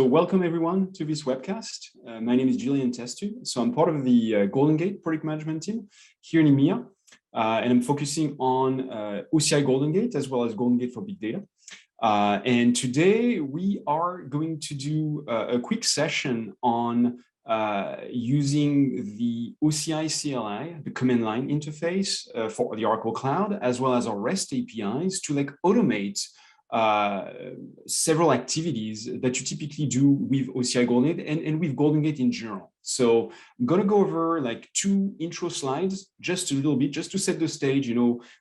So welcome everyone to this webcast. My name is Julien Testut. So I'm part of the GoldenGate product management team here in EMEA, and I'm focusing on OCI GoldenGate as well as GoldenGate for big data. And today we are going to do a quick session on using the OCI CLI, the command line interface for the Oracle Cloud, as well as our REST APIs to automate several activities that you typically do with OCI GoldenGate and with GoldenGate in general. So I'm going to go over two intro slides, just a little bit, just to set the stage,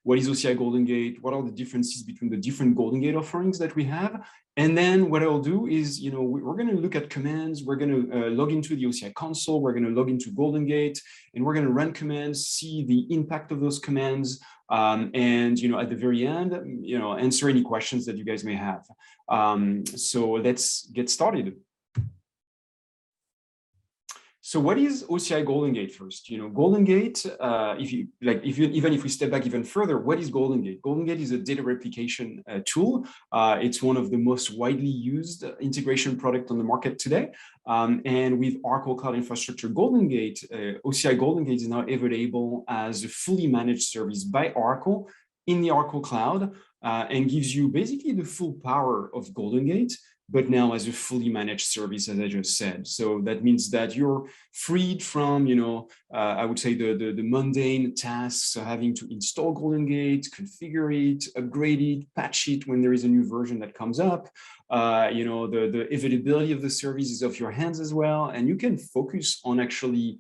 what is OCI GoldenGate, what are the differences between the different GoldenGate offerings that we have. And then what I'll do is, we're going to look at commands, we're going to log into the OCI console, we're going to log into GoldenGate, and we're going to run commands, see the impact of those commands, and at the very end, answer any questions that you guys may have. So let's get started. So what is OCI GoldenGate first? GoldenGate, even if we step back even further, what is GoldenGate? GoldenGate is a data replication tool. It's one of the most widely used integration product on the market today. And with Oracle Cloud Infrastructure GoldenGate, OCI GoldenGate is now available as a fully managed service by Oracle in the Oracle Cloud, and gives you basically the full power of GoldenGate, but now as a fully managed service, as I just said. So that means that you're freed from, I would say the mundane tasks of having to install GoldenGate, configure it, upgrade it, patch it when there is a new version that comes up. The availability of the service is off your hands as well. And you can focus on actually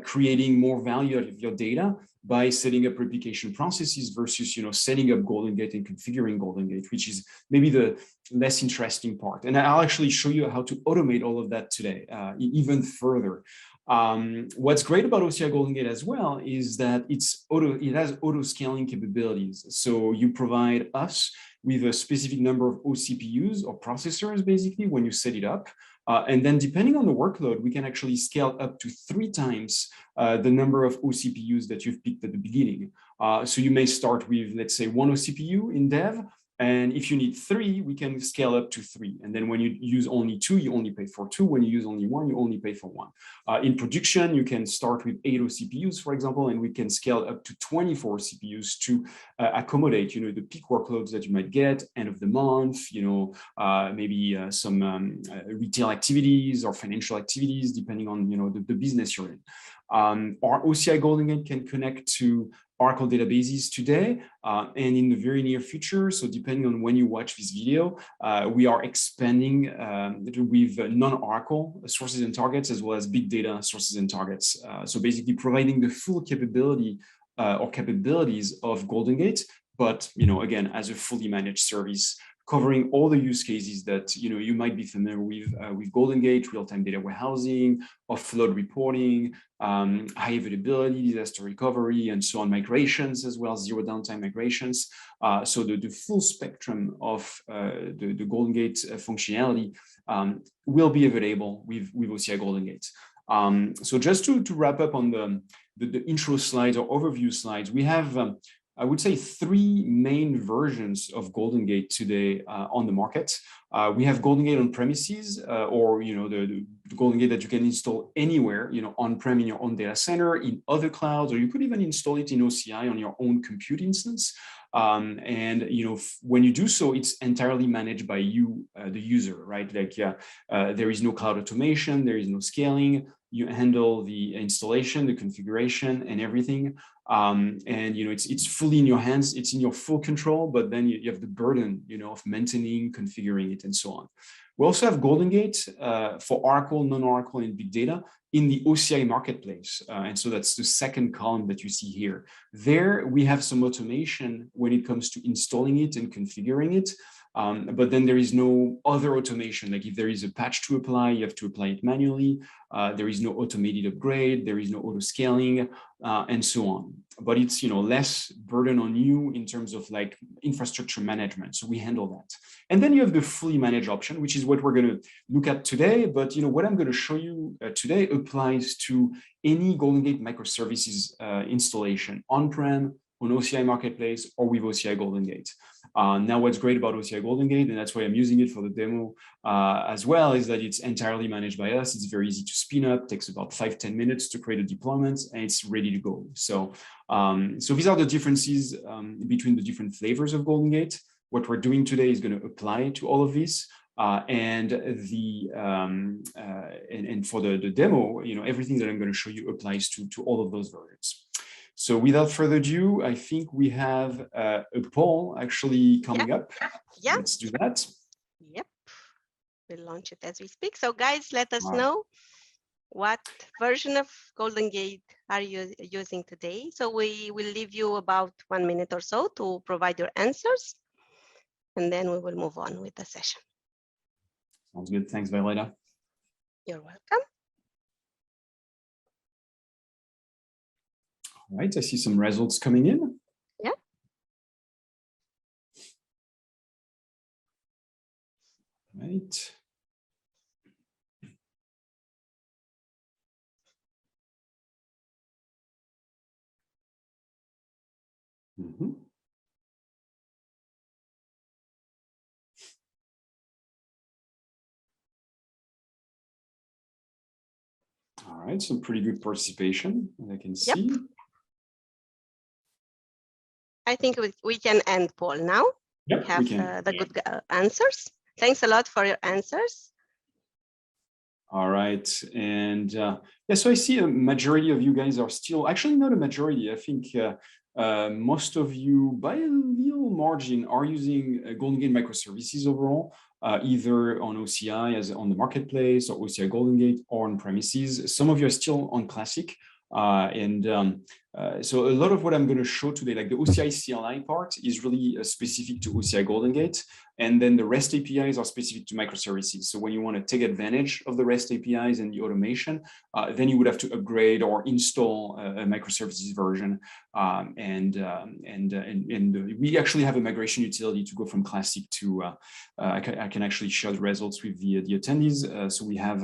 creating more value out of your data by setting up replication processes versus, setting up GoldenGate and configuring GoldenGate, which is maybe the less interesting part. And I'll actually show you how to automate all of that today, even further. What's great about OCI GoldenGate as well is that it has auto scaling capabilities. So you provide us with a specific number of OCPUs or processors, basically, when you set it up. And then depending on the workload, we can actually scale up to 3 times the number of OCPUs that you've picked at the beginning. So you may start with, let's say, 1 OCPU in dev. And if you need 3, we can scale up to 3. And then when you use only 2, you only pay for 2. When you use only 1, you only pay for 1. In production, you can start with 8 OCPUs, for example, and we can scale up to 24 CPUs to accommodate, the peak workloads that you might get, end of the month, maybe some retail activities or financial activities, depending on, the business you're in. Our OCI GoldenGate can connect to Oracle databases today and in the very near future. So depending on when you watch this video, we are expanding with non-Oracle sources and targets, as well as big data sources and targets. So basically providing the full capability or capabilities of GoldenGate, but again, as a fully managed service, covering all the use cases that you might be familiar with GoldenGate: real-time data warehousing, offload reporting, high availability, disaster recovery, and so on, migrations as well, zero downtime migrations. So the full spectrum of the GoldenGate functionality will be available with OCI GoldenGate. So just to wrap up on the intro slides or overview slides, we have I would say 3 main versions of GoldenGate today on the market. We have GoldenGate on premises, or the GoldenGate that you can install anywhere, on-prem in your own data center, in other clouds, or you could even install it in OCI on your own compute instance. And when you do so, it's entirely managed by you, the user, right? There is no cloud automation, there is no scaling. You handle the installation, the configuration, and everything. And it's fully in your hands, it's in your full control, but then you have the burden of maintaining, configuring it, and so on. We also have GoldenGate for Oracle, non-Oracle, and big data in the OCI marketplace. And so that's the second column that you see here. There we have some automation when it comes to installing it and configuring it. But then there is no other automation. Like if there is a patch to apply, you have to apply it manually. There is no automated upgrade. There is no auto scaling, and so on. But it's less burden on you in terms of infrastructure management. So we handle that. And then you have the fully managed option, which is what we're going to look at today. But what I'm going to show you today applies to any GoldenGate microservices installation, on-prem, on OCI Marketplace or with OCI GoldenGate. Now, what's great about OCI GoldenGate, and that's why I'm using it for the demo as well, is that it's entirely managed by us. It's very easy to spin up, takes about 5-10 minutes to create a deployment, and it's ready to go. So, so these are the differences between the different flavors of GoldenGate. What we're doing today is going to apply to all of these. And for the demo, everything that I'm going to show you applies to all of those versions. So without further ado, I think we have a poll actually coming up. Yeah. Let's do that. Yep. We'll launch it as we speak. So guys, let us know what version of GoldenGate are you using today. So we will leave you about 1 minute or so to provide your answers, and then we will move on with the session. Sounds good. Thanks, Violeta. You're welcome. All right, I see some results coming in. Yeah. Right. Mm-hmm. All right, some pretty good participation, I can see. Yep. I think we can end poll now. Yep, have the good answers. Thanks a lot for your answers. All right, and yeah, so I see a majority of you guys are still, actually not a majority, I think most of you by a little margin are using GoldenGate microservices overall, either on OCI as on the marketplace or OCI GoldenGate or on premises. Some of you are still on Classic. So a lot of what I'm going to show today, like the OCI CLI part, is really specific to OCI GoldenGate, and then the REST APIs are specific to microservices. So when you want to take advantage of the REST APIs and the automation, then you would have to upgrade or install a microservices version. And we actually have a migration utility to go from Classic to. I can actually share the results with the attendees. So we have.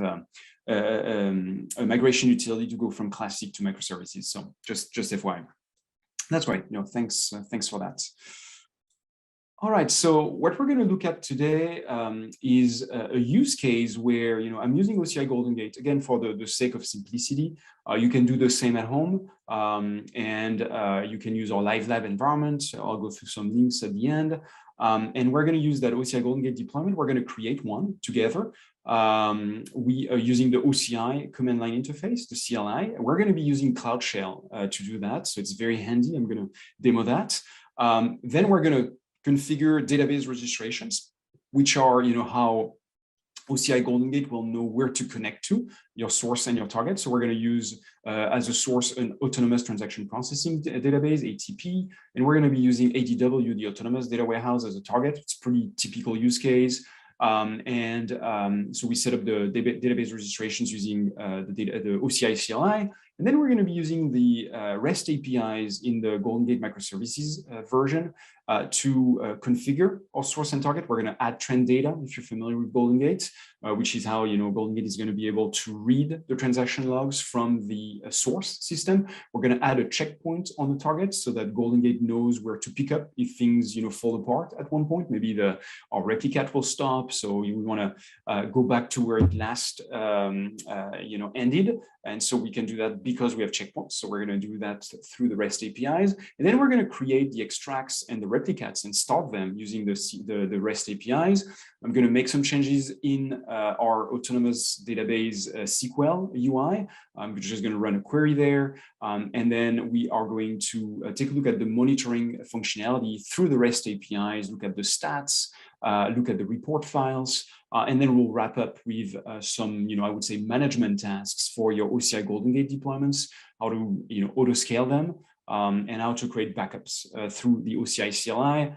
A migration utility to go from Classic to microservices. So just FYI. That's right. Thanks for that. All right. So what we're going to look at today is a use case where I'm using OCI GoldenGate again for the sake of simplicity. You can do the same at home, and you can use our live lab environment. I'll go through some links at the end. And we're going to use that OCI GoldenGate deployment. We're going to create one together. We are using the OCI command line interface, the CLI. We're going to be using Cloud Shell to do that. So it's very handy. I'm going to demo that. Then we're going to configure database registrations, which are how OCI GoldenGate will know where to connect to your source and your target. So we're going to use as a source an autonomous transaction processing database, ATP, and we're going to be using ADW, the autonomous data warehouse, as a target. It's a pretty typical use case. So we set up the database registrations using the OCI CLI, and then we're going to be using the REST APIs in the GoldenGate microservices version to configure our source and target. We're going to add trend data, if you're familiar with GoldenGate, which is how GoldenGate is going to be able to read the transaction logs from the source system. We're going to add a checkpoint on the target so that GoldenGate knows where to pick up if things fall apart at one point. Maybe our Replicat will stop, so we want to go back to where it last ended, and so we can do that because we have checkpoints. So we're going to do that through the REST APIs, and then we're going to create the extracts and the replicats and start them using the REST APIs. I'm going to make some changes in our autonomous database SQL UI. I'm just going to run a query there, and then we are going to take a look at the monitoring functionality through the REST APIs, look at the stats, look at the report files, and then we'll wrap up with some, I would say, management tasks for your OCI GoldenGate deployments, how to, auto scale them, and how to create backups through the OCI CLI.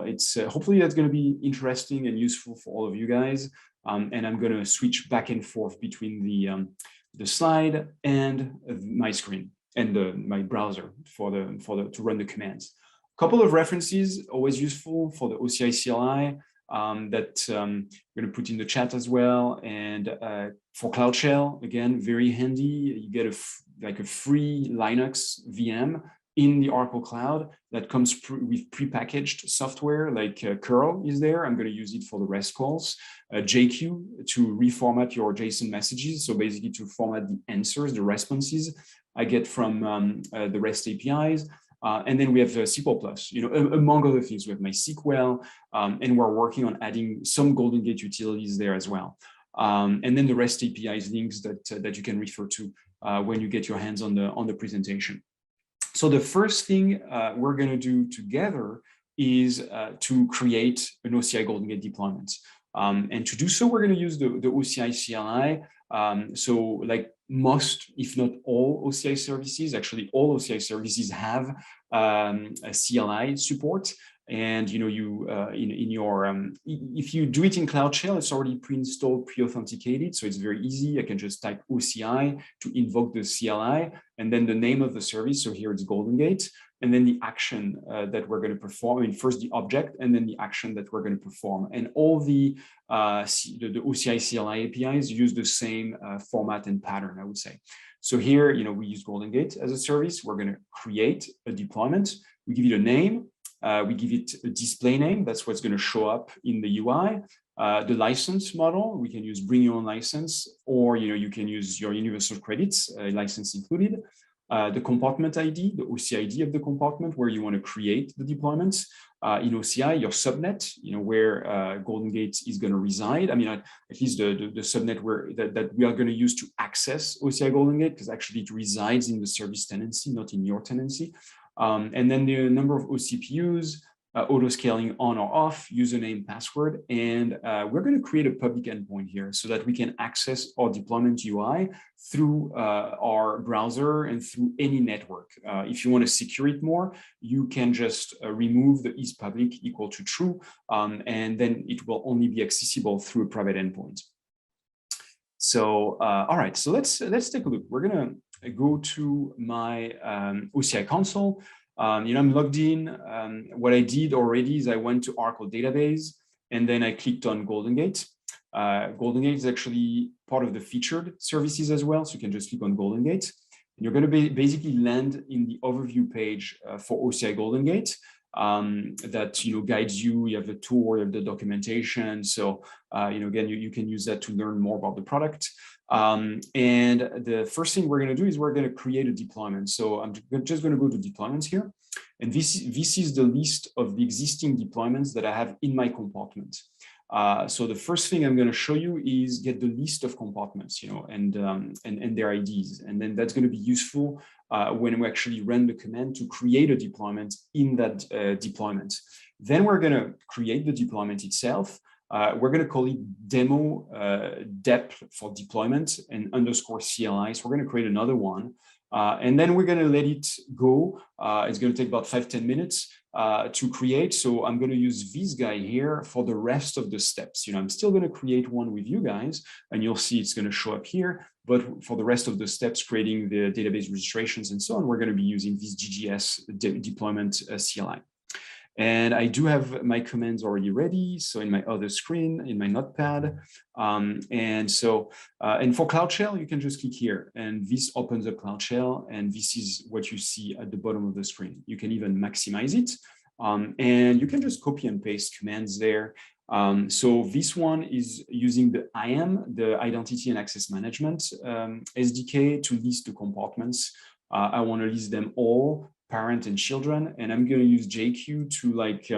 It's hopefully that's going to be interesting and useful for all of you guys. And I'm going to switch back and forth between the slide and my screen and my browser to run the commands. A couple of references always useful for the OCI CLI that I'm going to put in the chat as well. And for Cloud Shell, again, very handy. You get a free Linux VM in the Oracle Cloud that comes with prepackaged software like curl is there. I'm going to use it for the REST calls. JQ to reformat your JSON messages. So basically to format the answers, the responses I get from the REST APIs. And then we have SQL+, you know, among other things. We have MySQL, and we're working on adding some GoldenGate utilities there as well. And then the REST APIs links that you can refer to when you get your hands on the presentation. So the first thing we're going to do together is to create an OCI GoldenGate deployment. And to do so, we're going to use the OCI CLI. So like most, if not all OCI services, actually all OCI services have a CLI support. And you know, you in your if you do it in Cloud Shell, it's already pre-installed, pre-authenticated, so it's very easy. I can just type OCI to invoke the CLI, and then the name of the service. So here it's GoldenGate, and then the action that we're going to perform. I mean, first the object, and then the action that we're going to perform. And all the OCI CLI APIs use the same format and pattern, I would say. So here, you know, we use GoldenGate as a service. We're going to create a deployment. We give it a name. We give it a display name. That's what's going to show up in the UI. The license model, we can use bring your own license, or you know, you can use your universal credits, license included. The compartment ID, the OCI ID of the compartment where you want to create the deployments. In OCI, your subnet, you know, where GoldenGate is going to reside. I mean, at least the subnet that we are going to use to access OCI GoldenGate, because actually it resides in the service tenancy, not in your tenancy. And then the number of OCPUs, auto scaling on or off, username, password, and we're going to create a public endpoint here so that we can access our deployment UI through our browser and through any network. If you want to secure it more, you can just remove the isPublic equal to true, and then it will only be accessible through a private endpoint. So, all right, so let's take a look. We're going to go to my OCI console. You know, I'm logged in. What I did already is I went to Oracle database, and then I clicked on GoldenGate. GoldenGate is actually part of the featured services as well, so you can just click on GoldenGate. And you're going to basically land in the overview page for OCI GoldenGate. That, you know, guides you. You have the tour, you have the documentation. So, you know, again, you can use that to learn more about the product. And the first thing we're going to do is we're going to create a deployment. So I'm just going to go to deployments here. And this is the list of the existing deployments that I have in my compartment. So the first thing I'm going to show you is get the list of compartments, you know, and their IDs. And then that's going to be useful when we actually run the command to create a deployment in that deployment. Then we're going to create the deployment itself. We're going to call it demo depth for deployment and underscore CLI. So we're going to create another one. And then we're going to let it go. It's going to take about 5-10 minutes to create. So I'm going to use this guy here for the rest of the steps. You know, I'm still going to create one with you guys, and you'll see it's going to show up here. But for the rest of the steps, creating the database registrations and so on, we're going to be using this GGS deployment CLI. And I do have my commands already ready. So in my other screen, in my notepad. And for Cloud Shell, you can just click here and this opens up Cloud Shell. And this is what you see at the bottom of the screen. You can even maximize it. And you can just copy and paste commands there. So this one is using the IAM, the Identity and Access Management SDK to list the compartments. I want to list them all, parent and children, and I'm going to use JQ to like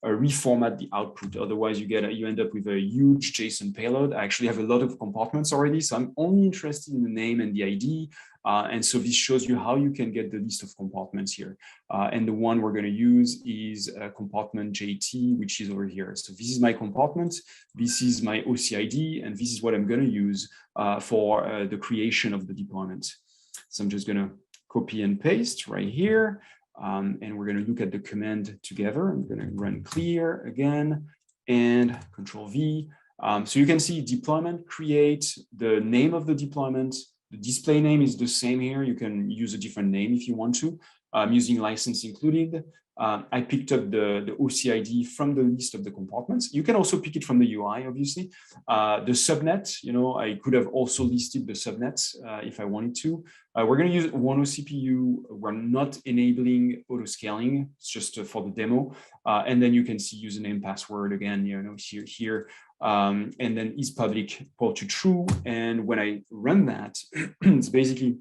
reformat the output. Otherwise, you end up with a huge JSON payload. I actually have a lot of compartments already, so I'm only interested in the name and the ID. And so this shows you how you can get the list of compartments here. And the one we're going to use is compartment JT, which is over here. So this is my compartment, this is my OCID, and this is what I'm going to use for the creation of the deployment. So I'm just going to copy and paste right here. And we're going to look at the command together. I'm going to run clear again and Control V. So you can see deployment, create, the name of the deployment. The display name is the same here. You can use a different name if you want to. I'm using license included. I picked up the OCID from the list of the compartments. You can also pick it from the UI, obviously. The subnet, I could have also listed the subnets if I wanted to. We're going to use one CPU. We're not enabling auto scaling. It's just for the demo. And then you can see username, password again, here. And then is public equal to true. And when I run that, it's basically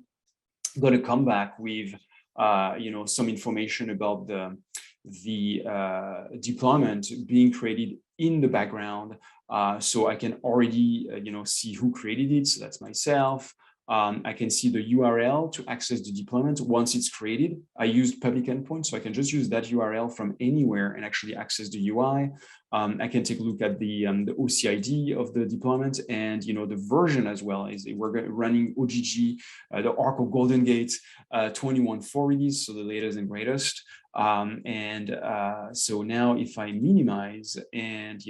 going to come back with some information about the deployment being created in the background. So I can already see who created it. So that's myself. I can see the URL to access the deployment once it's created. I used public endpoint, so I can just use that URL from anywhere and actually access the UI. I can take a look at the OCID of the deployment and the version as well. Is we're running OGG, the Oracle GoldenGate 21.4 release, so the latest and greatest. So now if I minimize and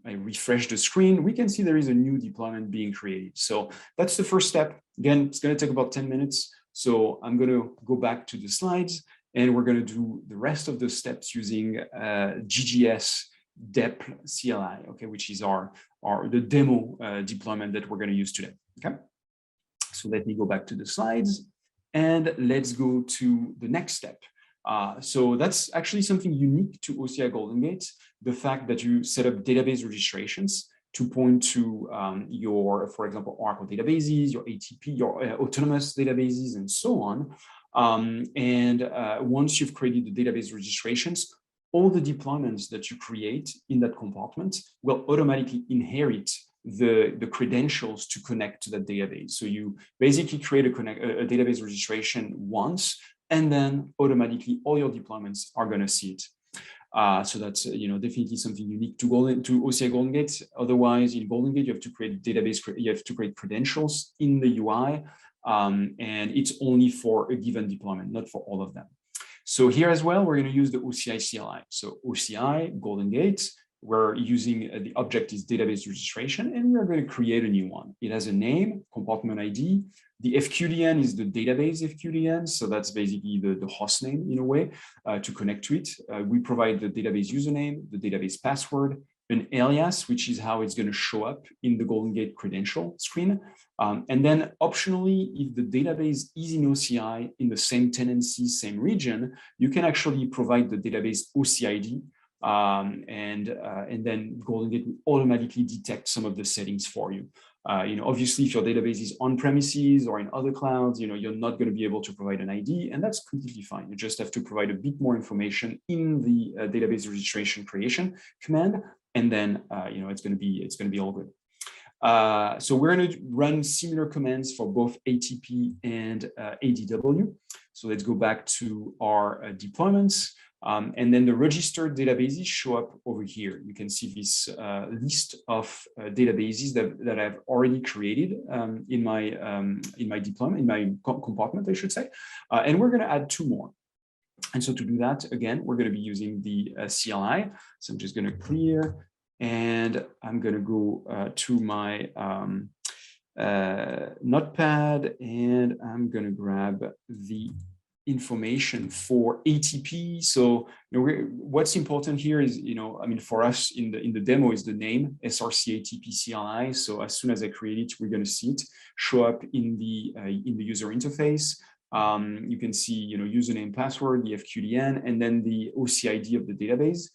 I refresh the screen, we can see there is a new deployment being created. So that's the first step. Again, it's going to take about 10 minutes. So I'm going to go back to the slides and we're going to do the rest of the steps using GGS dep CLI, okay, which is the demo deployment that we're going to use today. Okay. So let me go back to the slides and let's go to the next step. So that's actually something unique to OCI GoldenGate, the fact that you set up database registrations to point to your, for example, Oracle databases, your ATP, your autonomous databases, and so on. Once you've created the database registrations, all the deployments that you create in that compartment will automatically inherit the credentials to connect to that database. So you basically create a database registration once, and then automatically all your deployments are going to see it. So that's definitely something unique to OCI GoldenGate. Otherwise, in GoldenGate, you have to create credentials in the UI, and it's only for a given deployment, not for all of them. So here as well, we're going to use the OCI CLI. So OCI GoldenGate, we're using the object is database registration, and we're going to create a new one. It has a name, compartment ID. The FQDN is the database FQDN. So that's basically the host name in a way to connect to it. We provide the database username, the database password, an alias, which is how it's going to show up in the GoldenGate credential screen. And then optionally, if the database is in OCI in the same tenancy, same region, you can actually provide the database OCID. And then GoldenGate will automatically detect some of the settings for you. Obviously, if your database is on premises or in other clouds, you're not going to be able to provide an ID, and that's completely fine. You just have to provide a bit more information in the database registration creation command, and then it's going to be all good. So we're going to run similar commands for both ATP and ADW. So let's go back to our deployments. And then the registered databases show up over here. You can see this list of databases that I've already created in my deployment, in my compartment, I should say. And we're going to add 2 more. And so to do that, again, we're going to be using the CLI. So I'm just going to clear, and I'm going to go to my notepad, and I'm going to grab the information for ATP. So what's important here is, for us in the demo is the name SRC ATP CLI. So as soon as I create it, we're going to see it show up in the user interface. You can see username, password, the FQDN, and then the OCID of the database,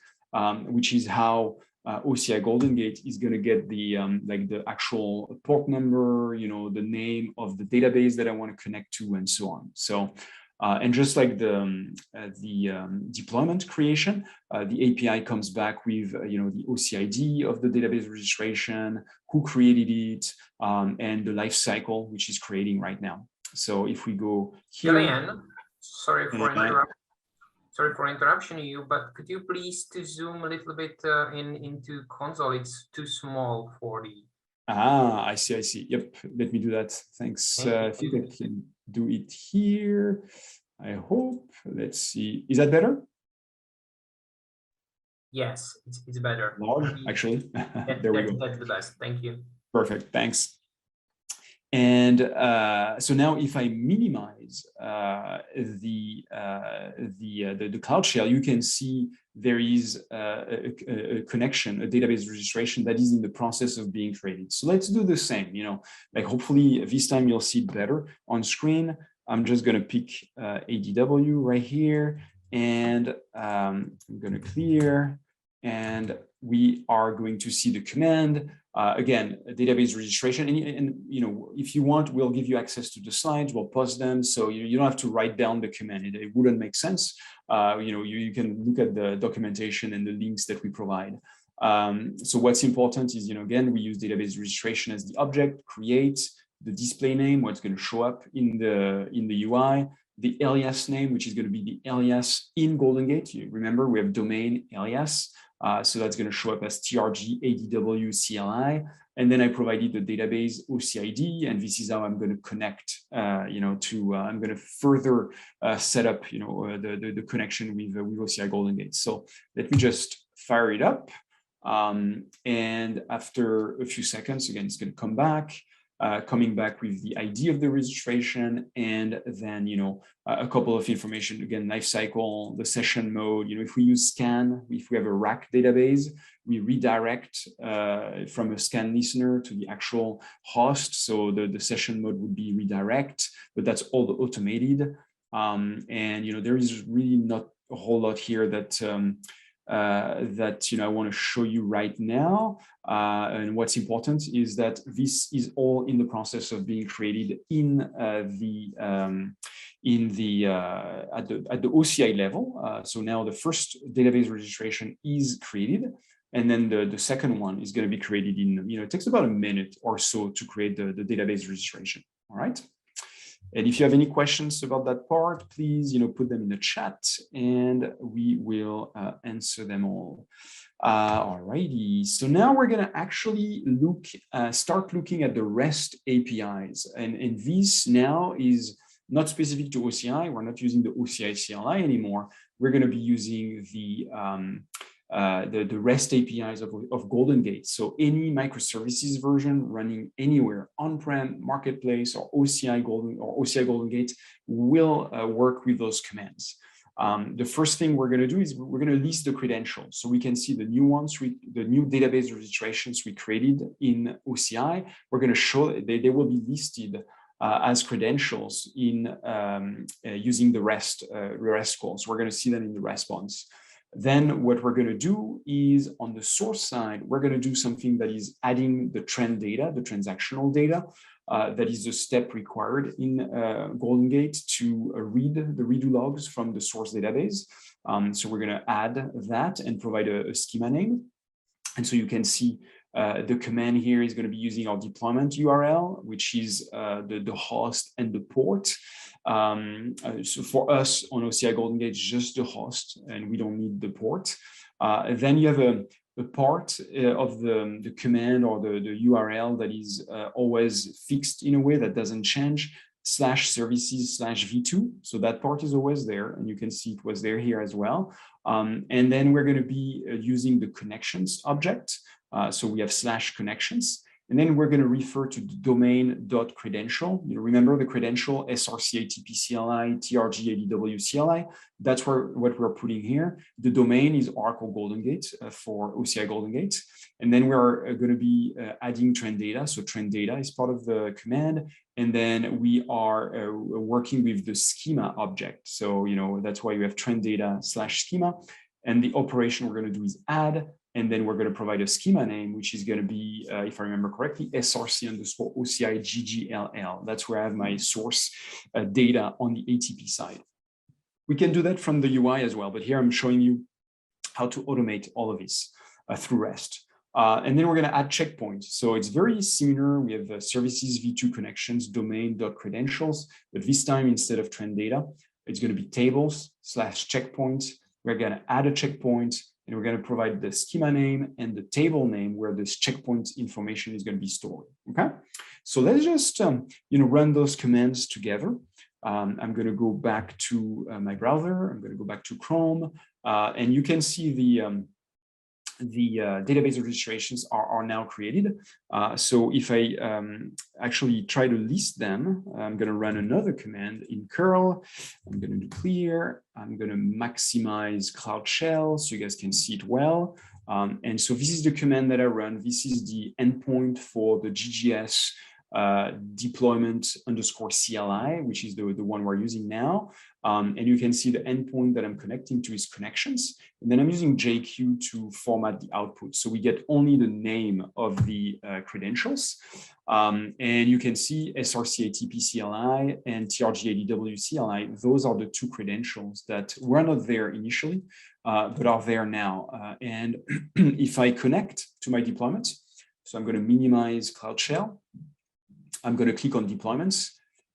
which is how OCI GoldenGate is going to get the the actual port number, the name of the database that I want to connect to, and so on. So. And just like the deployment creation, the API comes back with the OCID of the database registration, who created it, and the life cycle, which is creating right now. So if we go here, Julien, sorry for interruption you, but could you please to zoom a little bit into console? It's too small for the. Ah, I see. Yep, let me do that. Thanks. I think I can do it here. I hope. Let's see. Is that better? Yes, it's better. Large, actually. There we go. That's the best. Thank you. Perfect. Thanks. And so now if I minimize the Cloud Shell, you can see there is a connection, a database registration that is in the process of being created. So let's do the same, like hopefully this time you'll see it better on screen. I'm just going to pick ADW right here, and I'm going to clear, and we are going to see the command. Again, a database registration, and if you want, we'll give you access to the slides. We'll post them, so you don't have to write down the command. It wouldn't make sense. You can look at the documentation and the links that we provide. So what's important is, again, we use database registration as the object, create the display name, what's going to show up in the UI, the alias name, which is going to be the alias in GoldenGate. You remember, we have domain alias. So that's going to show up as TRG ADW CLI, and then I provided the database OCID, and this is how I'm going to connect. I'm going to further set up, the connection with OCI GoldenGate. So let me just fire it up, and after a few seconds, again, it's going to come back. Coming back with the ID of the registration, and then a couple of information, again, lifecycle, the session mode. If we use scan, if we have a rack database, we redirect from a scan listener to the actual host. So the session mode would be redirect, but that's all automated. And there is really not a whole lot here that I want to show you right now. And what's important is that this is all in the process of being created at the OCI level. So now the first database registration is created, and then the second one is going to be created in, it takes about a minute or so to create the database registration. All right. And if you have any questions about that part, please, put them in the chat, and we will answer them all. All righty. So now we're going to actually start looking at the REST APIs, and this now is not specific to OCI. We're not using the OCI CLI anymore. We're going to be using the REST APIs of GoldenGate. So any microservices version running anywhere, on-prem, marketplace, or OCI GoldenGate will work with those commands. The first thing we're going to do is we're going to list the credentials, so we can see the new ones, the new database registrations we created in OCI. We're going to show they will be listed as credentials in using the REST calls. We're going to see them in the response. Then what we're going to do is, on the source side, we're going to do something that is adding the trend data, the transactional data. That is the step required in GoldenGate to read the redo logs from the source database. So we're going to add that and provide a schema name. And so you can see the command here is going to be using our deployment URL, which is the host and the port. So for us on OCI GoldenGate, just the host, and we don't need the port. Then you have a part of the command or the URL that is always fixed in a way that doesn't change, /services/v2. So that part is always there, and you can see it was there here as well. And then we're going to be using the connections object. So we have /connections. And then we're going to refer to the domain.credential. Remember the credential SRC ATP CLI, TRG ADW CLI. That's what we're putting here. The domain is Oracle GoldenGate for OCI GoldenGate. And then we're going to be adding trend data. So trend data is part of the command. And then we are working with the schema object. So, that's why you have trend data /schema. And the operation we're going to do is add. And then we're going to provide a schema name, which is going to be, if I remember correctly, SRC_OCI GGLL. That's where I have my source data on the ATP side. We can do that from the UI as well, but here I'm showing you how to automate all of this through REST. And then we're going to add checkpoints. So it's very similar. We have services v2 connections, domain.credentials, but this time instead of trend data, it's going to be tables/checkpoint. We're going to add a checkpoint, and we're going to provide the schema name and the table name where this checkpoint information is going to be stored. Okay, so let's just run those commands together. I'm going to go back to my browser. I'm going to go back to Chrome, and you can see the database registrations are now created. So if I actually try to list them, I'm going to run another command in curl. I'm going to do clear. I'm going to maximize Cloud Shell so you guys can see it well. And so this is the command that I run. This is the endpoint for the GGS deployment underscore CLI, which is the one we're using now. And you can see the endpoint that I'm connecting to is connections. And then I'm using JQ to format the output. So we get only the name of the credentials. And you can see SRC-ATP CLI and TRG-ADW CLI. Those are the two credentials that were not there initially, but are there now. And if I connect to my deployment, so I'm going to minimize Cloud Shell. I'm going to click on deployments,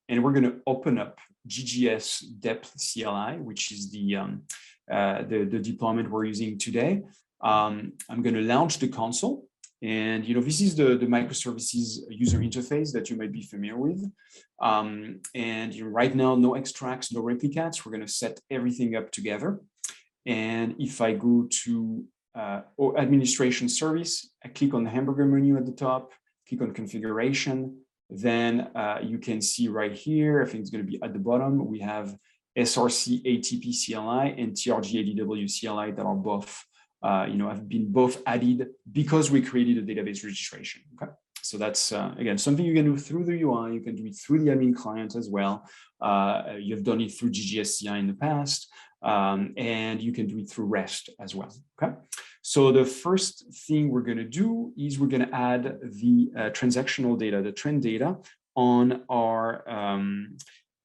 and we're going to open up GGS depth CLI, which is the deployment we're using today. I'm going to launch the console, and this is the microservices user interface that you might be familiar with. And right now, no extracts, no replicats. We're going to set everything up together. And if I go to administration service, I click on the hamburger menu at the top, click on configuration. Then you can see right here, I think it's going to be at the bottom, we have SRC-ATP CLI and TRG-ADW CLI that are both, have been both added because we created a database registration. Okay, so that's again something you can do through the UI. You can do it through the admin client as well. You've done it through GGS CI in the past, and you can do it through REST as well. Okay. So the first thing we're going to do is we're going to add the transactional data, the trend data, on our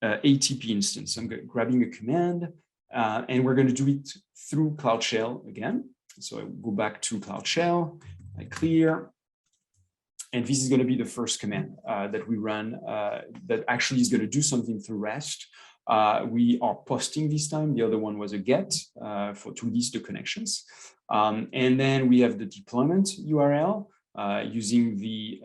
ATP instance. I'm grabbing a command, and we're going to do it through Cloud Shell again. So I go back to Cloud Shell, I clear, and this is going to be the first command that we run that actually is going to do something through REST. We are posting this time. The other one was a get to list the connections. And then we have the deployment URL using the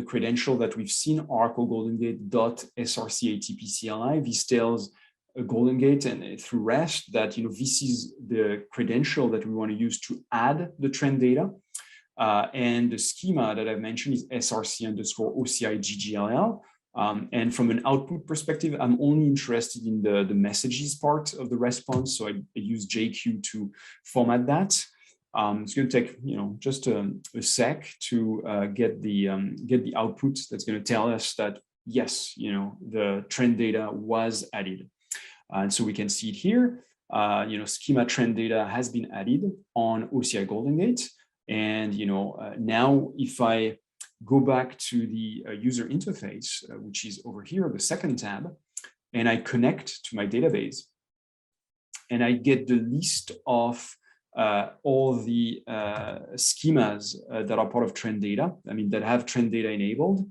credential that we've seen, Oracle GoldenGate.src-ATP CLI. This tells GoldenGate and through REST that this is the credential that we want to use to add the trend data. And the schema that I've mentioned is src_OCI GGLL. And from an output perspective, I'm only interested in the messages part of the response. So I use JQ to format that. It's going to take just a sec to get the output that's going to tell us that yes, the trend data was added. And so we can see it here. Schema trend data has been added on OCI GoldenGate. And now if I go back to the user interface, which is over here, the second tab, and I connect to my database, and I get the list of all the schemas that are part of trend data, that have trend data enabled.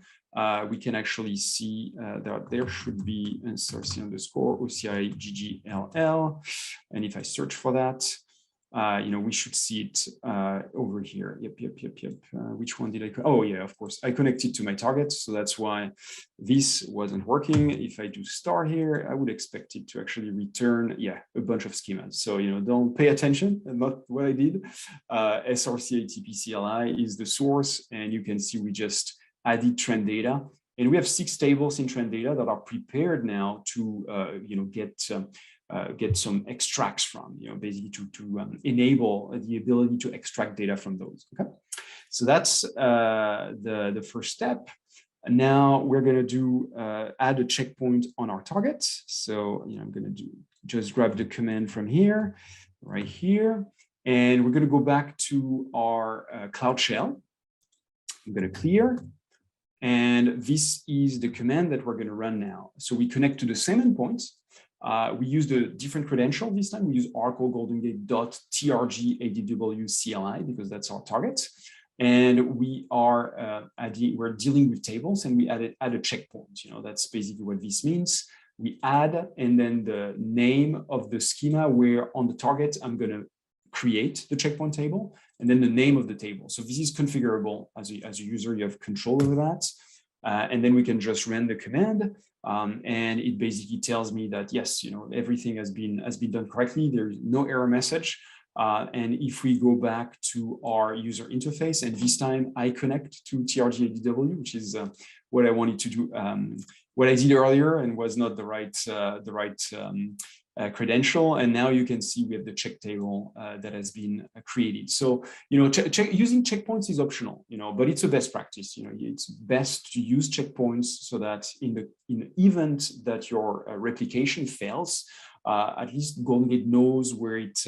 We can actually see that there should be SRC_OCI GGLL. And if I search for that, we should see it over here. Yep. Which one did I? Oh, yeah, of course. I connected to my target. So that's why this wasn't working. If I do start here, I would expect it to actually return, a bunch of schemas. So, don't pay attention, not what I did. SRC-ATP CLI is the source. And you can see we just added trend data. And we have 6 tables in trend data that are prepared now to, get some extracts from, basically to enable the ability to extract data from those. Okay, so that's the first step. Now we're going to do add a checkpoint on our target. So I'm going to just grab the command from here, right here, and we're going to go back to our Cloud Shell. I'm going to clear. And this is the command that we're going to run now. So we connect to the same endpoints. We use the different credential this time. We use Oracle GoldenGate.trg-ADW CLI because that's our target. And we're dealing with tables, and we add a checkpoint. That's basically what this means. We add, and then the name of the schema where on the target I'm going to create the checkpoint table, and then the name of the table. So this is configurable as a user. You have control over that. And then we can just run the command. And it basically tells me that, yes, everything has been done correctly. There's no error message. And if we go back to our user interface, and this time I connect to TRGADW, which is what I wanted to do, what I did earlier and was not the right credential. And now you can see we have the check table that has been created. So, using checkpoints is optional, but it's a best practice. It's best to use checkpoints so that in the event that your replication fails, at least GoldenGate knows where it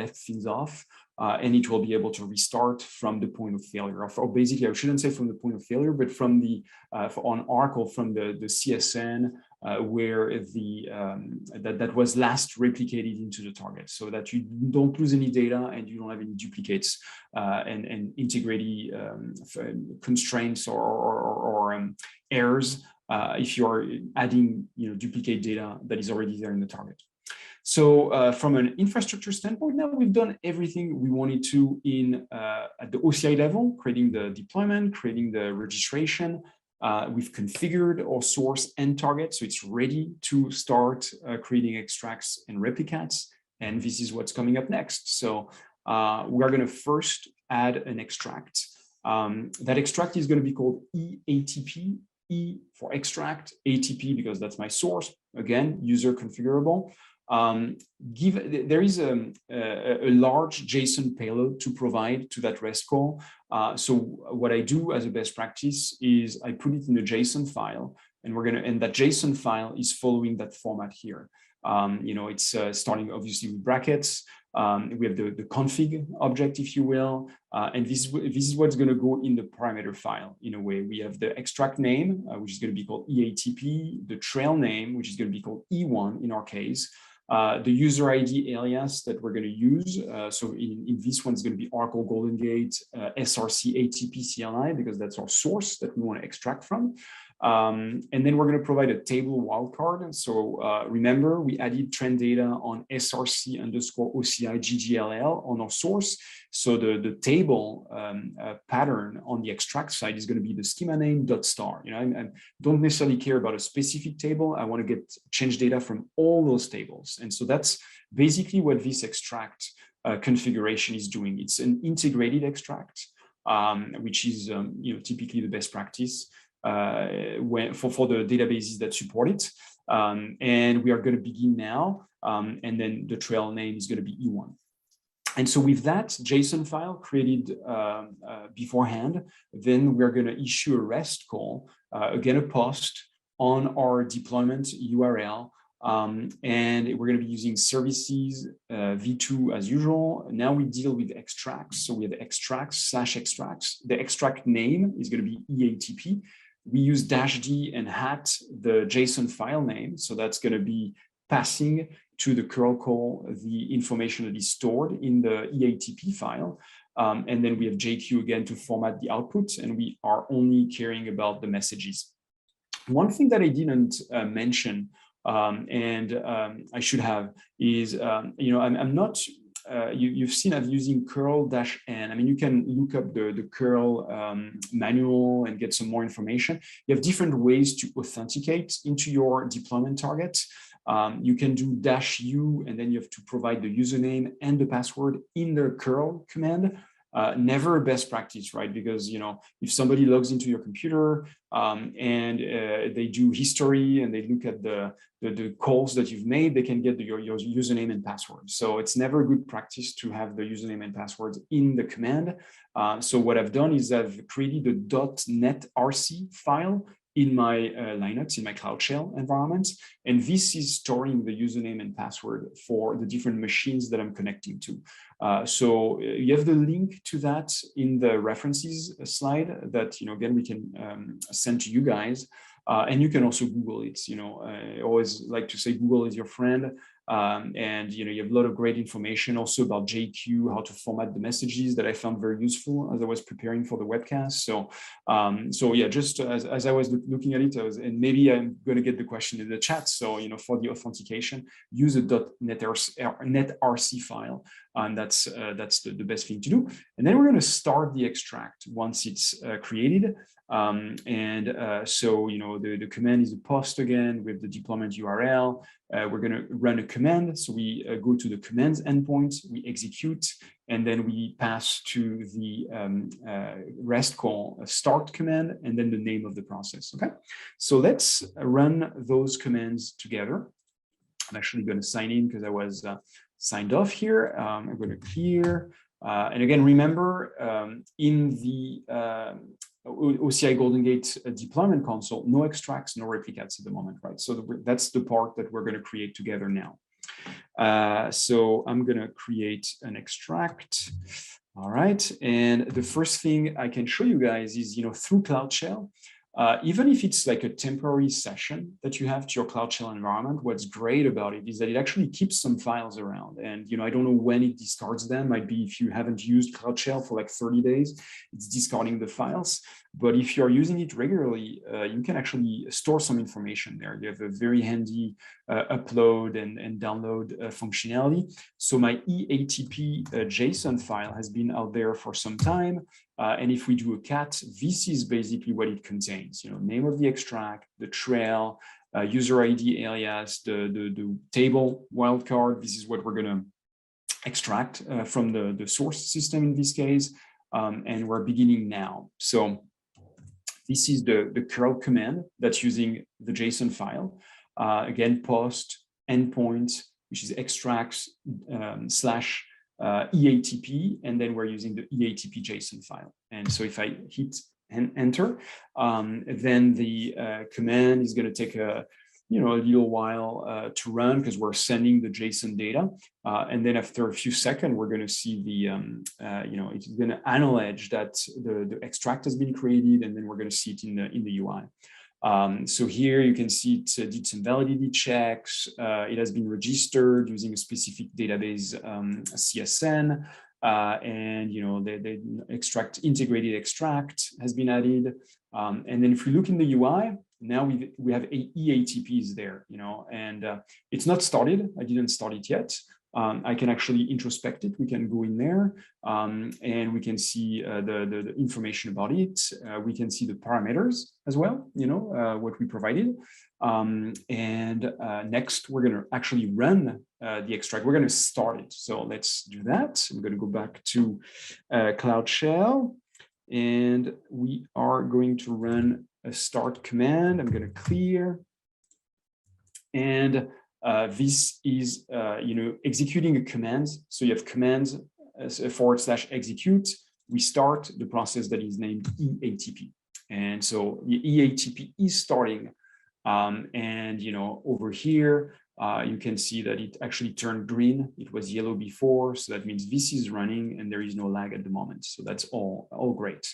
left things off, and it will be able to restart from the point of failure. Or basically, I shouldn't say from the point of failure, but from the on Oracle from the CSN where that was last replicated into the target, so that you don't lose any data and you don't have any duplicates and integrity constraints or errors. If you're adding duplicate data that is already there in the target. So from an infrastructure standpoint, now we've done everything we wanted to at the OCI level, creating the deployment, creating the registration. We've configured our source and target, so it's ready to start creating extracts and replicats. And this is what's coming up next. So we are going to first add an extract. That extract is going to be called EATP. E for extract, ATP because that's my source. Again, user configurable. There is a large JSON payload to provide to that REST call. So what I do as a best practice is I put it in a JSON file, and that JSON file is following that format here. It's starting obviously with brackets. We have the config object, if you will, and this is what's going to go in the parameter file. In a way, we have the extract name, which is going to be called EATP, the trail name, which is going to be called E1 in our case, the user ID alias that we're going to use. So in this one, it's going to be Oracle GoldenGate SRC ATP CLI, because that's our source that we want to extract from. And then we're going to provide a table wildcard. So remember, we added trend data on SRC_OCI GGLL on our source. So the table pattern on the extract side is going to be the schema name .star. I don't necessarily care about a specific table. I want to get change data from all those tables. And so that's basically what this extract configuration is doing. It's an integrated extract, which is typically the best practice. For the databases that support it. And we are going to begin now. And then the trail name is going to be E1. And so with that JSON file created beforehand, then we're going to issue a REST call, again, a post on our deployment URL. And we're going to be using services v2 as usual. Now we deal with extracts. So we have extracts/extracts. The extract name is going to be EATP. We use -d and hat the JSON file name. So that's going to be passing to the curl call the information that is stored in the EATP file. And then we have JQ again to format the output, and we are only caring about the messages. One thing that I didn't mention, and I should have, is, I'm not, you've seen I'm using curl-n. I mean, you can look up the curl manual and get some more information. You have different ways to authenticate into your deployment target. You can do -u, and then you have to provide the username and the password in the curl command. Never a best practice, right? Because, if somebody logs into your computer and they do history and they look at the calls that you've made, they can get your username and password. So it's never a good practice to have the username and passwords in the command. So what I've done is I've created a .netrc file in my Linux, in my Cloud Shell environment. And this is storing the username and password for the different machines that I'm connecting to. So you have the link to that in the references slide that, again, we can send to you guys. And you can also Google it. I always like to say Google is your friend. And you have a lot of great information also about JQ, how to format the messages, that I found very useful as I was preparing for the webcast. So yeah, just as I was looking at it, and maybe I'm going to get the question in the chat. So for the authentication, use a .netrc file And that's the best thing to do. And then we're going to start the extract once it's created. So, you know, the command is a post again with the deployment URL. We're going to run a command. So we go to the commands endpoint, we execute, and then we pass to the REST call start command, and then the name of the process. Okay, so let's run those commands together. I'm actually going to sign in because I was signed off here. I'm going to clear. And again, remember, in the OCI GoldenGate deployment console, no extracts, no replicats at the moment, right? So that's the part that we're going to create together now. So I'm going to create an extract. All right. And the first thing I can show you guys is, you know, through Cloud Shell, even if it's like a temporary session that you have to your Cloud Shell environment, what's great about it is that it actually keeps some files around. And, you know, I don't know when it discards them. Might be if you haven't used Cloud Shell for like 30 days, it's discarding the files. But if you're using it regularly, you can actually store some information there. You have a very handy upload and download functionality. So my EATP JSON file has been out there for some time. And if we do a cat, this is basically what it contains, you know, name of the extract, the trail, user ID alias, the table wildcard. This is what we're going to extract from the source system in this case. And we're beginning now. So this is the curl command that's using the JSON file. Again, post endpoint, which is extracts slash EATP, and then we're using the EATP JSON file. And so if I hit enter, then the command is going to take a little while to run because we're sending the JSON data. And then after a few seconds, we're going to see the, it's going to acknowledge that the extract has been created, and then we're going to see it in the UI. So here you can see it did some validity checks. It has been registered using a specific database CSN, and you know the integrated extract has been added. And then if we look in the UI, now we have EATPs there, you know, and it's not started. I didn't start it yet. I can actually introspect it. We can go in there and we can see the information about it. We can see the parameters as well, you know, what we provided. Next, we're going to actually run the extract. We're going to start it. So let's do that. I'm going to go back to Cloud Shell, and we are going to run a start command. I'm going to clear. And this is, executing a command. So you have commands / execute. We start the process that is named EATP. And so the EATP is starting. And, you know, over here, you can see that it actually turned green. It was yellow before. So that means this is running and there is no lag at the moment. So that's all great.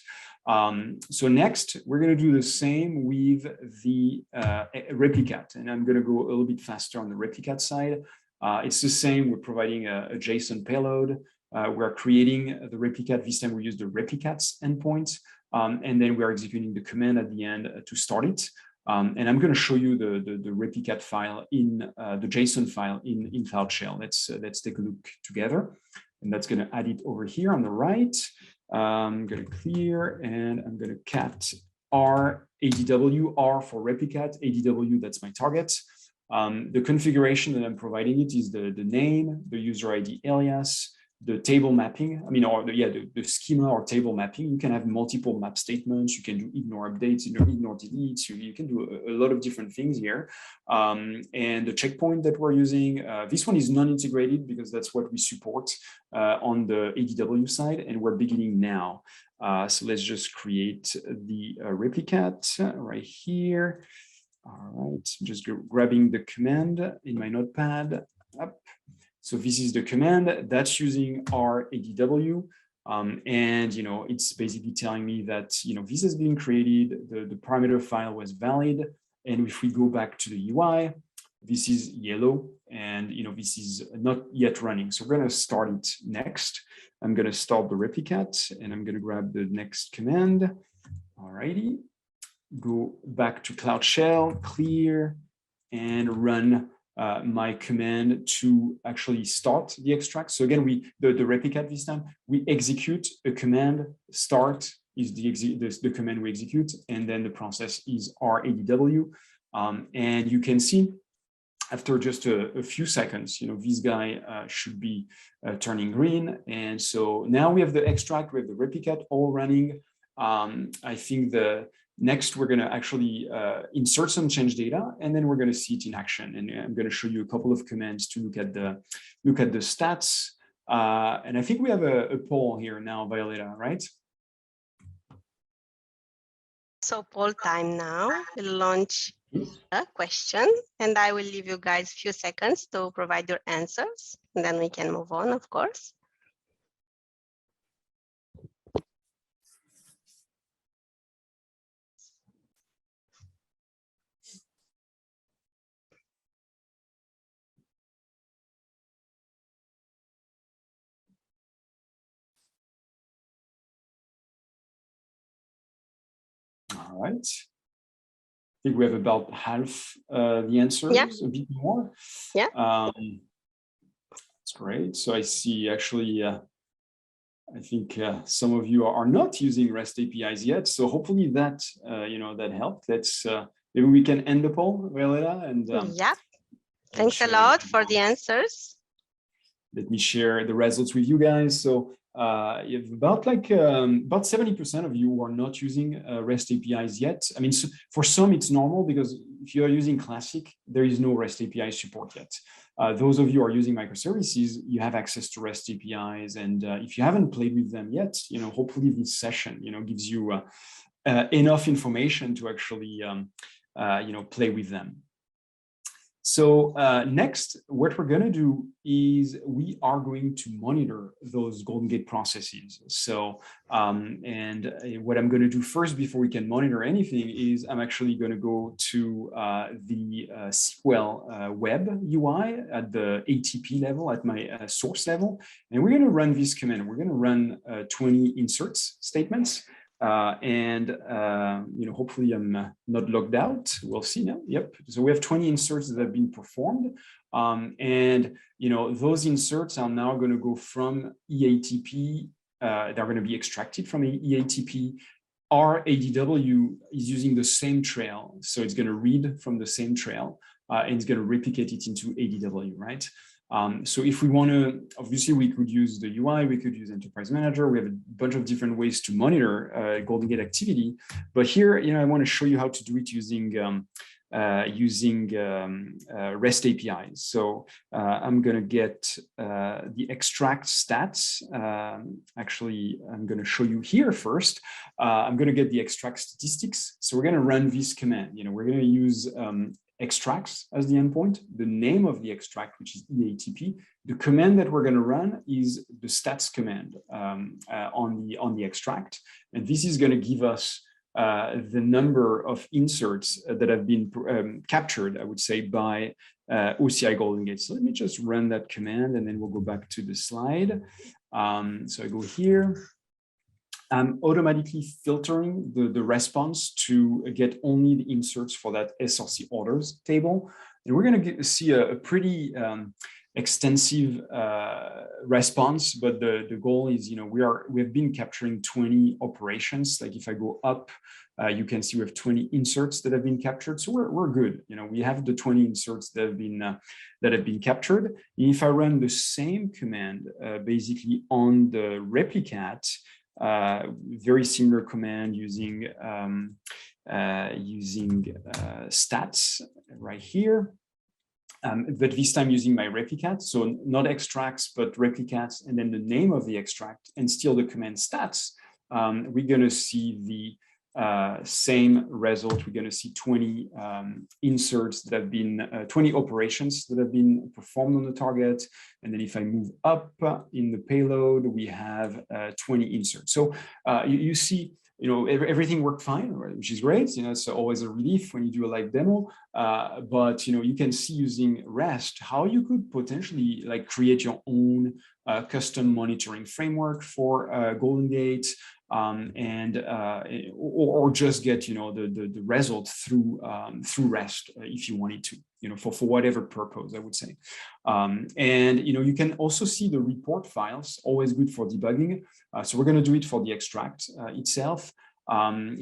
So next, we're going to do the same with the Replicat, and I'm going to go a little bit faster on the Replicat side. It's the same. We're providing a JSON payload. We're creating the Replicat. This time we use the Replicats endpoint, and then we're executing the command at the end to start it. And I'm going to show you the Replicat file in the JSON file in Cloud Shell. Let's take a look together, and that's going to add it over here on the right. I'm going to clear, and I'm going to cat R ADW, R for Replicat, ADW, that's my target. The configuration that I'm providing it is the name, the user ID alias, the table mapping, the schema or table mapping. You can have multiple map statements. You can do ignore updates, ignore deletes. You can do a lot of different things here. And the checkpoint that we're using, this one is non-integrated because that's what we support on the ADW side, and we're beginning now. So let's just create the Replicat right here. All right, just grabbing the command in my notepad. Up. So this is the command that's using our ADW. And, you know, it's basically telling me that, you know, this has been created, the parameter file was valid. And if we go back to the UI, this is yellow, and, you know, this is not yet running. So we're going to start it next. I'm going to start the Replicat, and I'm going to grab the next command. All righty. Go back to Cloud Shell, clear, and run my command to actually start the extract. So again, the Replicat this time, we execute a command. Start is the command we execute, and then the process is RADW. And you can see after just a few seconds, this guy should be turning green. And so now we have the extract, we have the Replicat all running. I think next we're going to actually insert some change data, and then we're going to see it in action. And I'm going to show you a couple of commands to look at the stats. And I think we have a poll here now, Violeta, right? So poll time now. We'll launch a question, and I will leave you guys a few seconds to provide your answers, and then we can move on, of course. All right. I think we have about half the answers, yeah. A bit more. Yeah. That's great. So I see actually, I think some of you are not using REST APIs yet. So hopefully that, that helped. Let's, maybe we can end the poll, Violeta. And yeah. Thanks a lot for the answers. Let me share the results with you guys. So you have about 70% of you who are not using REST APIs yet. I mean, so for some it's normal because if you are using Classic, there is no REST API support yet. Those of you who are using microservices, you have access to REST APIs, and if you haven't played with them yet, hopefully this session, gives you enough information to actually, play with them. So next, what we're going to do is we are going to monitor those GoldenGate processes. So, and what I'm going to do first before we can monitor anything is I'm actually going to go to the SQL web UI at the ATP level, at my source level, and we're going to run this command. We're going to run 20 inserts statements. Hopefully I'm not logged out. We'll see now. Yep. So we have 20 inserts that have been performed. Those inserts are now going to go from EATP. They're going to be extracted from EATP. Our ADW is using the same trail. So it's going to read from the same trail and it's going to replicate it into ADW, right? So if we want to, obviously we could use the UI, we could use Enterprise Manager. We have a bunch of different ways to monitor GoldenGate activity. But here, I want to show you how to do it using REST APIs. So I'm going to get the extract stats. Actually, I'm going to show you here first. I'm going to get the extract statistics. So we're going to run this command. We're going to use extracts as the endpoint, the name of the extract, which is EATP. The command that we're going to run is the stats command on the extract. And this is going to give us the number of inserts that have been captured, I would say, by OCI GoldenGate. So let me just run that command and then we'll go back to the slide. So I go here. I'm automatically filtering the response to get only the inserts for that SRC orders table. And we're going to see a pretty extensive response, but the goal is, we have been capturing 20 operations. Like if I go up, you can see we have 20 inserts that have been captured. So we're good. We have the 20 inserts that have been captured. And if I run the same command, basically on the Replicat, very similar command using stats right here, but this time using my Replicat. So not extracts, but Replicats, and then the name of the extract, and still the command stats. We're going to see the same result. We're going to see 20 inserts that have been 20 operations that have been performed on the target. And then if I move up in the payload, we have 20 inserts. So you see, everything worked fine, which is great. It's always a relief when you do a live demo. But you can see using REST how you could potentially create your own custom monitoring framework for GoldenGate, or just get the result through REST if you wanted to, for whatever purpose, I would say. And you can also see the report files, always good for debugging. So we're going to do it for the extract itself,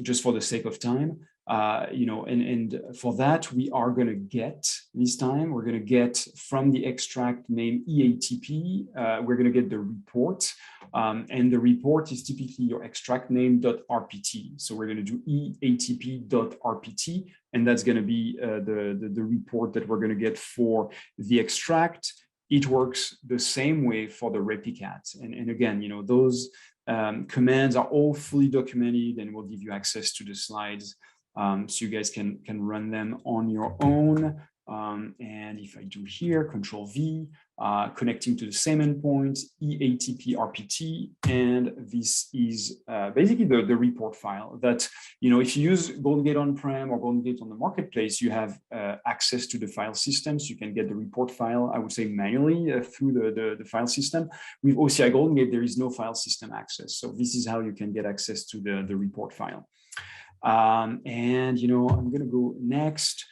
just for the sake of time. And for that, we are going to get, this time, we're going to get from the extract name EATP, we're going to get the report. And the report is typically your extract name.rpt. So we're going to do EATP.rpt, and that's going to be the report that we're going to get for the extract. It works the same way for the Replicat. And again, those commands are all fully documented, and we'll give you access to the slides. So you guys can run them on your own. And if I do here, Control V, connecting to the same endpoint, EATP RPT, and this is basically the report file that, if you use GoldenGate on-prem or GoldenGate on the marketplace, you have access to the file system. So you can get the report file, I would say, manually through the file system. With OCI GoldenGate, there is no file system access. So this is how you can get access to the report file. And I'm going to go next.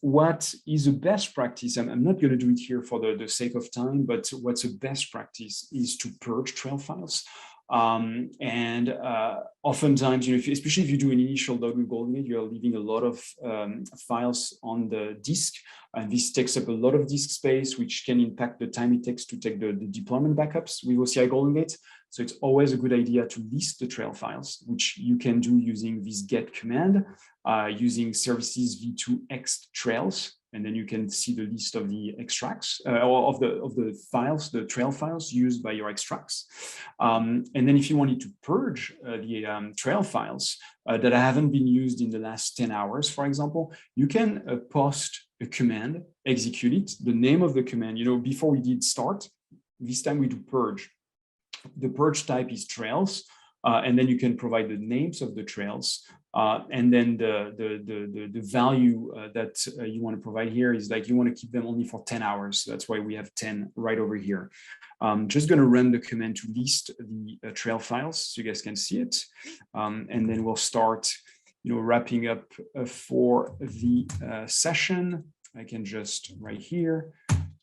What is a best practice? I'm not going to do it here for the sake of time, but what's a best practice is to purge trail files. Oftentimes, especially if you do an initial load with GoldenGate, you're leaving a lot of files on the disk, and this takes up a lot of disk space, which can impact the time it takes to take the deployment backups with OCI GoldenGate. So it's always a good idea to list the trail files, which you can do using this get command, using services v2 trails, and then you can see the list of the extracts of the files, the trail files used by your extracts. And then if you wanted to purge the trail files that haven't been used in the last 10 hours, for example, you can post a command, execute it, the name of the command. Before we did start, this time we do purge. The purge type is trails, and then you can provide the names of the trails, and then the value that you want to provide here is like you want to keep them only for 10 hours. So that's why we have 10 right over here. Just going to run the command to list the trail files so you guys can see it, and then we'll start wrapping up for the session. I can just right here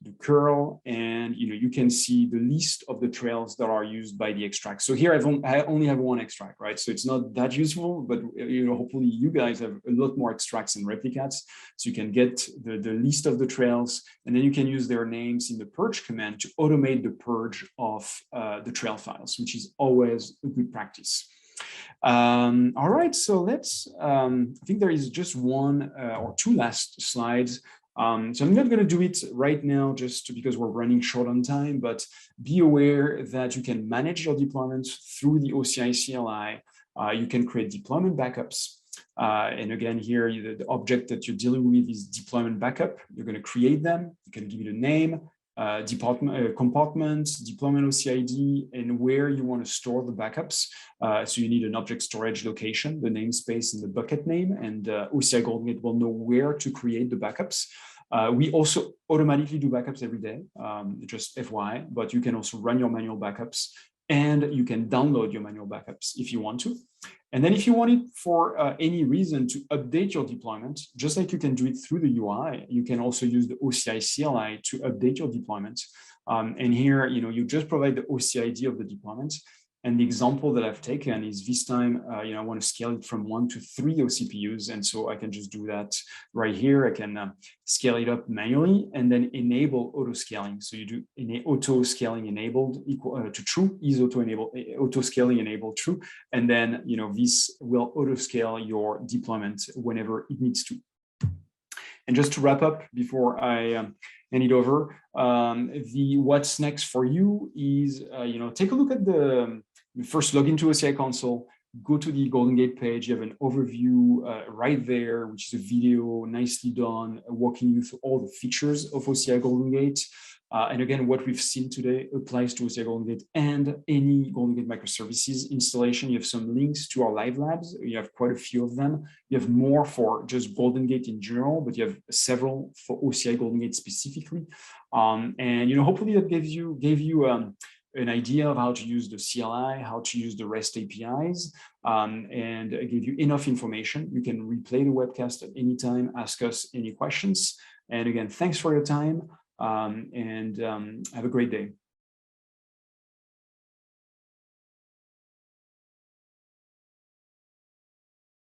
do curl, and you can see the list of the trails that are used by the extract. So here I only have one extract, right? So it's not that useful, but hopefully you guys have a lot more extracts and replicats, so you can get the list of the trails, and then you can use their names in the purge command to automate the purge of the trail files, which is always a good practice. All right, so let's, I think there is just one or two last slides. So I'm not going to do it right now just because we're running short on time, but be aware that you can manage your deployments through the OCI CLI. You can create deployment backups. And again, here, the object that you're dealing with is deployment backup. You're going to create them. You can give it a name, compartment, deployment OCID, and where you want to store the backups. So you need an object storage location, the namespace and the bucket name, and OCI GoldenGate will know where to create the backups. We also automatically do backups every day, just FYI, but you can also run your manual backups, and you can download your manual backups if you want to. And then if you want it for any reason to update your deployment, just like you can do it through the UI, you can also use the OCI CLI to update your deployment. And here, you just provide the OCID of the deployment. And the example that I've taken is this time, I want to scale it from 1 to 3 OCPUs. And so I can just do that right here. I can scale it up manually and then enable auto scaling. So you do auto scaling enabled equal to true, is auto scaling enabled true. And then, this will auto scale your deployment whenever it needs to. And just to wrap up before I hand it over, what's next for you is, take a look at first log into OCI console, go to the GoldenGate page. You have an overview right there, which is a video nicely done, walking you through all the features of OCI GoldenGate. And again, what we've seen today applies to OCI GoldenGate and any GoldenGate microservices installation. You have some links to our live labs. You have quite a few of them. You have more for just GoldenGate in general, but you have several for OCI GoldenGate specifically. And hopefully that gave you an idea of how to use the CLI, how to use the REST APIs, and give you enough information. You can replay the webcast at any time, ask us any questions. And again, thanks for your time. And have a great day.